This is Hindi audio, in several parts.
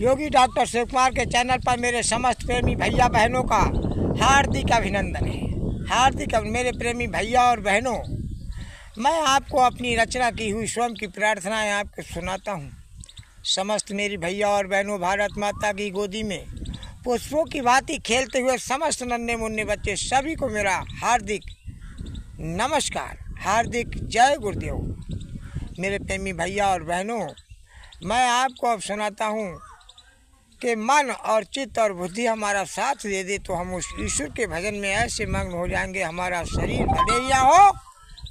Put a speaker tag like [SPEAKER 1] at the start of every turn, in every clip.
[SPEAKER 1] योगी डॉक्टर शिव कुमार के चैनल पर मेरे समस्त प्रेमी भैया बहनों का हार्दिक अभिनंदन है। हार्दिक मेरे प्रेमी भैया और बहनों, मैं आपको अपनी रचना की हुई स्वयं की प्रार्थनाएं आपको सुनाता हूँ। समस्त मेरी भैया और बहनों, भारत माता की गोदी में पुष्पों की भांति खेलते हुए समस्त नन्हे मुन्ने बच्चे सभी को मेरा हार्दिक नमस्कार, हार्दिक जय गुरुदेव। मेरे प्रेमी भैया और बहनों, मैं आपको अब सुनाता हूँ कि मन और चित्त और बुद्धि हमारा साथ दे दे तो हम उस ईश्वर के भजन में ऐसे मग्न हो जाएंगे, हमारा शरीर भले ही हो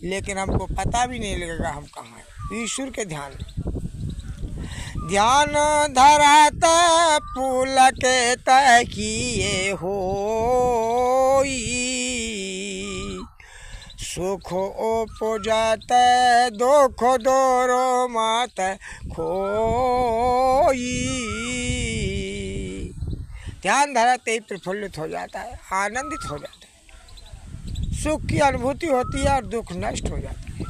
[SPEAKER 1] लेकिन हमको पता भी नहीं लगेगा हम कहाँ हैं। ईश्वर के ध्यान ध्यान धरत पुलके तकिए होई, सुख उपजत दुख दोरो मत खोई। ध्यान धराते ही प्रफुल्लित हो जाता है, आनंदित हो जाता है, सुख की अनुभूति होती है और दुख नष्ट हो जाता है।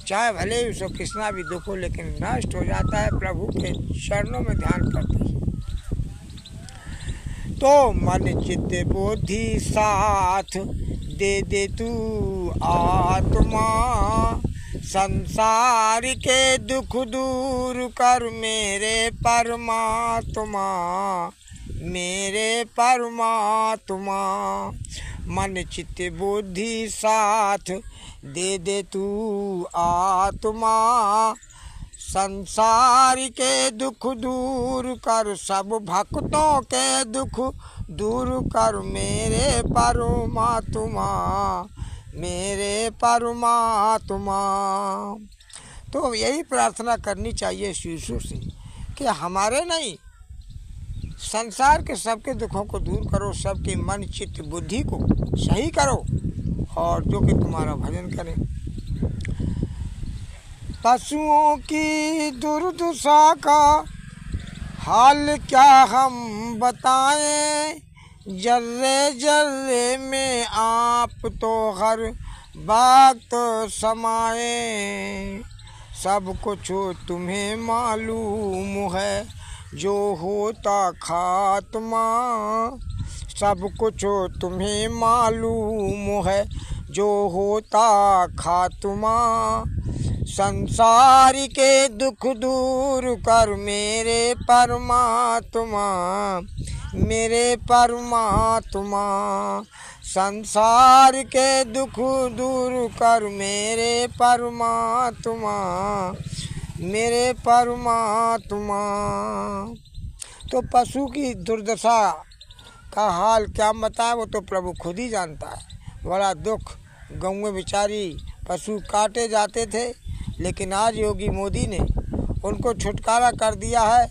[SPEAKER 1] चाहे भले ही उसको कितना भी दुख हो लेकिन नष्ट हो जाता है प्रभु के चरणों में ध्यान करते हैं। तो मन चित्त बुद्धि साथ दे दे तू आत्मा, संसार के दुख दूर कर मेरे परमात्मा, मेरे परमात्मा। मन चित्त बुद्धि साथ दे दे तू आत्मा, संसार के दुख दूर कर, सब भक्तों के दुख दूर कर मेरे परमात्मा, मेरे परमात्मा। तो यही प्रार्थना करनी चाहिए ईश्वर से कि हमारे नहीं, संसार के सबके दुखों को दूर करो, सबके मन चित्त बुद्धि को सही करो और जो कि तुम्हारा भजन करें। पशुओं की दुर्दशा का हाल क्या हम बताएं, जर्रे जर्रे में आप तो हर वक्त समाए। सब कुछ तुम्हें मालूम है जो होता खात्मा, सब कुछ तुम्हें मालूम है जो होता खात्मा। संसार के दुख दूर कर मेरे परमात्मा, मेरे परमात्मा। संसार के दुख दूर कर मेरे परमात्मा, मेरे परमात्मा। तो पशु की दुर्दशा का हाल क्या बताए, वो तो प्रभु खुद ही जानता है। बड़ा दुख, गाँव में बेचारी पशु काटे जाते थे, लेकिन आज योगी मोदी ने उनको छुटकारा कर दिया है।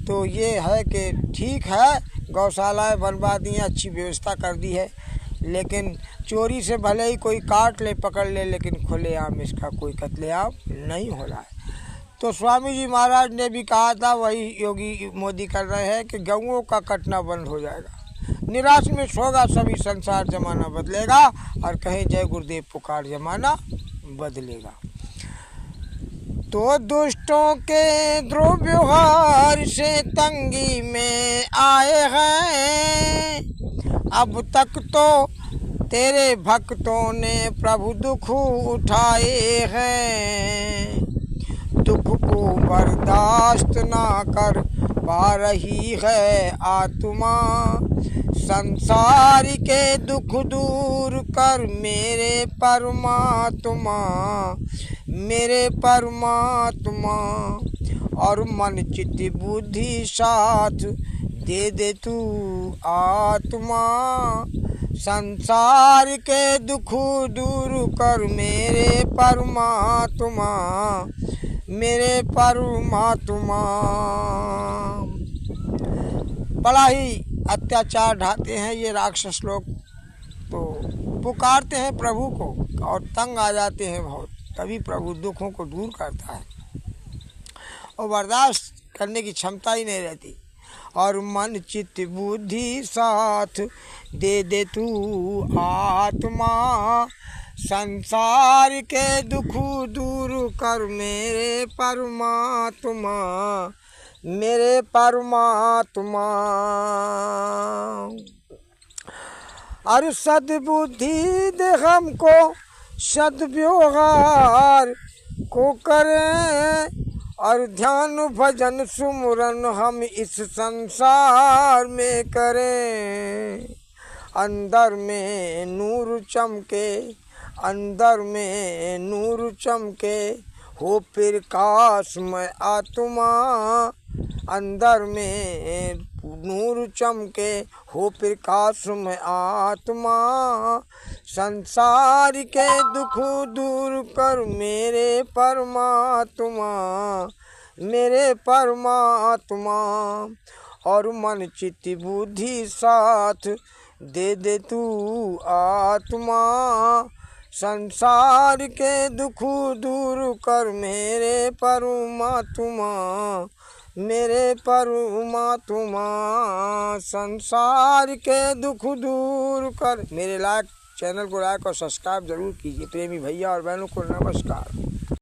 [SPEAKER 1] तो ये है कि ठीक है, गौशालाएं बनवा दी हैं, अच्छी व्यवस्था कर दी है, लेकिन चोरी से भले ही कोई काट ले पकड़ ले, लेकिन खुलेआम इसका कोई कत्लेआम नहीं हो रहा है। तो स्वामी जी महाराज ने भी कहा था, वही योगी मोदी कर रहे हैं कि गऊओं का कटना बंद हो जाएगा, निराश में होगा सभी संसार, जमाना बदलेगा और कहीं जय गुरुदेव पुकार जमाना बदलेगा। तो दुष्टों के दुर्व्यवहार से तंगी में आए हैं, अब तक तो तेरे भक्तों ने प्रभु दुख उठाए हैं। दुख को बर्दाश्त ना कर पा रही है आत्मा, संसार के दुख दूर कर मेरे परमात्मा, मेरे परमात्मा। और मन चित्त बुद्धि साथ दे दे तू आत्मा, संसार के दुख दूर कर मेरे परमात्मा, मेरे परमात्मा। बड़ा ही अत्याचार ढाते हैं ये राक्षस लोग, तो पुकारते हैं प्रभु को और तंग आ जाते हैं बहुत, तभी प्रभु दुखों को दूर करता है और बर्दाश्त करने की क्षमता ही नहीं रहती। और मन चित्त बुद्धि साथ दे दे तू आत्मा, संसार के दुख दूर कर मेरे परमात्मा, मेरे परमात्मा। और सद्बुद्धि दे हमको, सद्व्यवहार को करें, और ध्यान भजन सुमरन हम इस संसार में करें। अंदर में नूर चमके, अंदर में नूर चमके, हो प्रकाशमय आत्मा। अंदर में नूर चमके, हो प्रकाशमय आत्मा। संसार के दुख दूर कर मेरे परमात्मा, मेरे परमात्मा। और मन चित्त बुद्धि साथ दे दे तू आत्मा। संसार के दुख दूर कर मेरे परमात्मा, मेरे परमात्मा। संसार के दुख दूर कर। मेरे चैनल को लाइक और सब्सक्राइब जरूर कीजिए। प्रेमी भैया और बहनों को नमस्कार।